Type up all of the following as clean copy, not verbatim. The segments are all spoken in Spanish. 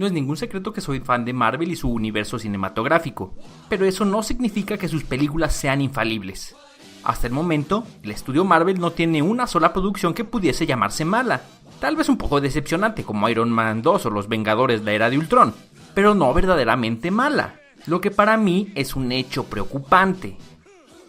No es ningún secreto que soy fan de Marvel y su universo cinematográfico, pero eso no significa que sus películas sean infalibles. Hasta el momento, el estudio Marvel no tiene una sola producción que pudiese llamarse mala. Tal vez un poco decepcionante como Iron Man 2 o Los Vengadores la Era de Ultron, pero no verdaderamente mala, lo que para mí es un hecho preocupante.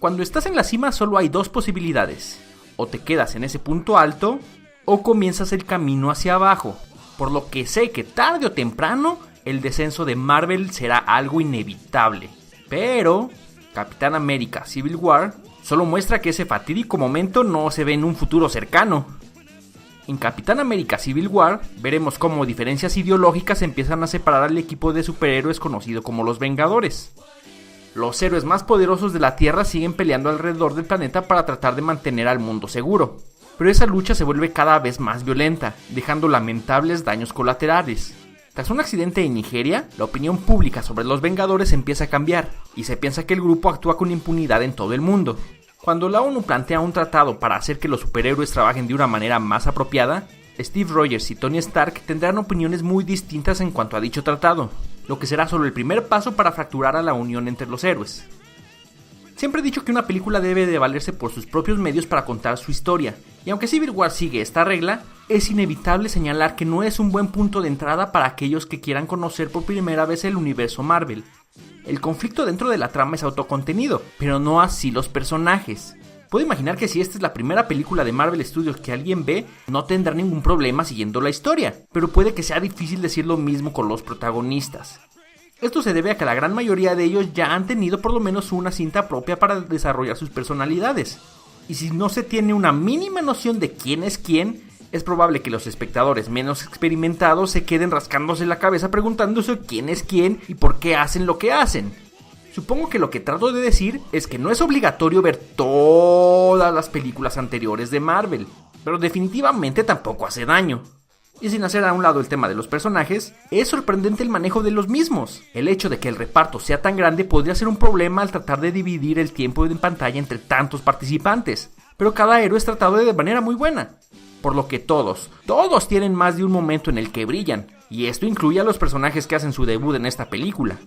Cuando estás en la cima solo hay dos posibilidades: o te quedas en ese punto alto, o comienzas el camino hacia abajo, por lo que sé que tarde o temprano el descenso de Marvel será algo inevitable. Pero Capitán América Civil War solo muestra que ese fatídico momento no se ve en un futuro cercano. En Capitán América Civil War veremos cómo diferencias ideológicas empiezan a separar al equipo de superhéroes conocido como los Vengadores. Los héroes más poderosos de la Tierra siguen peleando alrededor del planeta para tratar de mantener al mundo seguro, pero esa lucha se vuelve cada vez más violenta, dejando lamentables daños colaterales. Tras un accidente en Nigeria, la opinión pública sobre los Vengadores empieza a cambiar, y se piensa que el grupo actúa con impunidad en todo el mundo. Cuando la ONU plantea un tratado para hacer que los superhéroes trabajen de una manera más apropiada, Steve Rogers y Tony Stark tendrán opiniones muy distintas en cuanto a dicho tratado, lo que será solo el primer paso para fracturar a la unión entre los héroes. Siempre he dicho que una película debe de valerse por sus propios medios para contar su historia, y aunque Civil War sigue esta regla, es inevitable señalar que no es un buen punto de entrada para aquellos que quieran conocer por primera vez el universo Marvel. El conflicto dentro de la trama es autocontenido, pero no así los personajes. Puedo imaginar que si esta es la primera película de Marvel Studios que alguien ve, no tendrá ningún problema siguiendo la historia, pero puede que sea difícil decir lo mismo con los protagonistas. Esto se debe a que la gran mayoría de ellos ya han tenido por lo menos una cinta propia para desarrollar sus personalidades. Y si no se tiene una mínima noción de quién es quién, es probable que los espectadores menos experimentados se queden rascándose la cabeza preguntándose quién es quién y por qué hacen lo que hacen. Supongo que lo que trato de decir es que no es obligatorio ver todas las películas anteriores de Marvel, pero definitivamente tampoco hace daño. Y sin hacer a un lado el tema de los personajes, es sorprendente el manejo de los mismos. El hecho de que el reparto sea tan grande podría ser un problema al tratar de dividir el tiempo en pantalla entre tantos participantes, pero cada héroe es tratado de manera muy buena, por lo que todos tienen más de un momento en el que brillan, y esto incluye a los personajes que hacen su debut en esta película.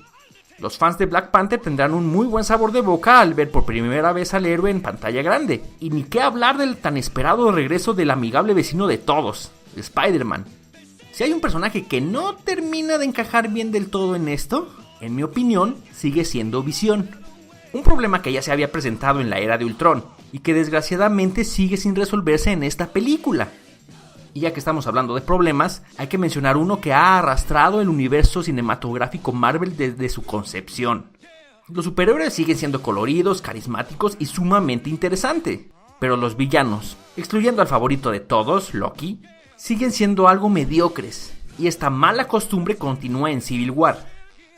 Los fans de Black Panther tendrán un muy buen sabor de boca al ver por primera vez al héroe en pantalla grande, y ni qué hablar del tan esperado regreso del amigable vecino de todos, Spider-Man. Si hay un personaje que no termina de encajar bien del todo en esto, en mi opinión, sigue siendo Visión. Un problema que ya se había presentado en la Era de Ultron, y que desgraciadamente sigue sin resolverse en esta película. Y ya que estamos hablando de problemas, hay que mencionar uno que ha arrastrado el universo cinematográfico Marvel desde su concepción. Los superhéroes siguen siendo coloridos, carismáticos y sumamente interesantes, pero los villanos, excluyendo al favorito de todos, Loki, siguen siendo algo mediocres, y esta mala costumbre continúa en Civil War.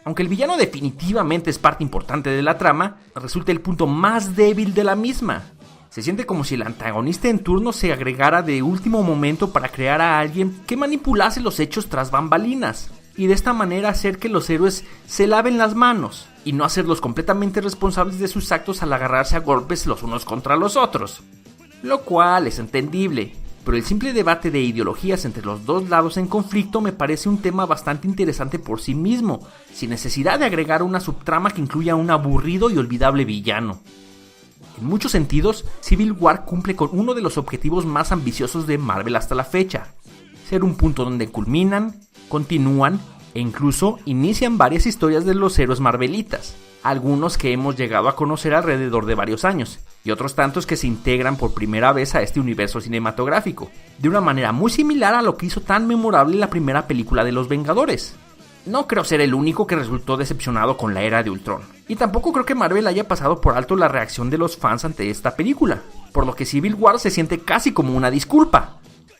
Aunque el villano definitivamente es parte importante de la trama, resulta el punto más débil de la misma. Se siente como si el antagonista en turno se agregara de último momento para crear a alguien que manipulase los hechos tras bambalinas, y de esta manera hacer que los héroes se laven las manos, y no hacerlos completamente responsables de sus actos al agarrarse a golpes los unos contra los otros. Lo cual es entendible, pero el simple debate de ideologías entre los dos lados en conflicto me parece un tema bastante interesante por sí mismo, sin necesidad de agregar una subtrama que incluya un aburrido y olvidable villano. En muchos sentidos, Civil War cumple con uno de los objetivos más ambiciosos de Marvel hasta la fecha: ser un punto donde culminan, continúan e incluso inician varias historias de los héroes marvelitas, algunos que hemos llegado a conocer alrededor de varios años, y otros tantos que se integran por primera vez a este universo cinematográfico, de una manera muy similar a lo que hizo tan memorable la primera película de los Vengadores. No creo ser el único que resultó decepcionado con la Era de Ultron, y tampoco creo que Marvel haya pasado por alto la reacción de los fans ante esta película, por lo que Civil War se siente casi como una disculpa.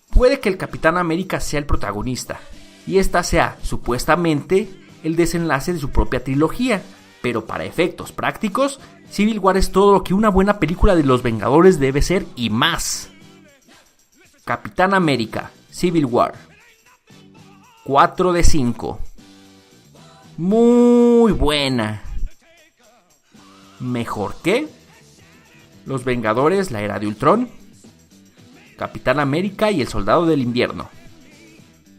Puede que el Capitán América sea el protagonista, y esta sea, supuestamente, el desenlace de su propia trilogía, pero para efectos prácticos, Civil War es todo lo que una buena película de los Vengadores debe ser y más. Capitán América, Civil War. 4 de 5. Muy buena. ¿Mejor que? Los Vengadores, la Era de Ultron, Capitán América y el Soldado del Invierno.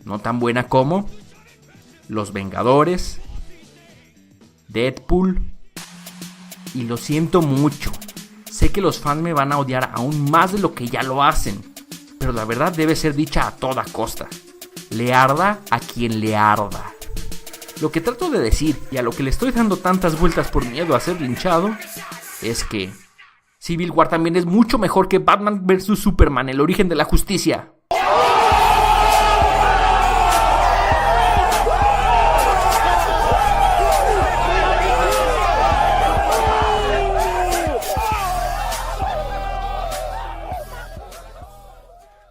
¿No tan buena como? Los Vengadores, Deadpool, y lo siento mucho. Sé que los fans me van a odiar aún más de lo que ya lo hacen, pero la verdad debe ser dicha a toda costa. Le arda a quien le arda. Lo que trato de decir, y a lo que le estoy dando tantas vueltas por miedo a ser linchado, es que Civil War también es mucho mejor que Batman vs Superman, el origen de la justicia.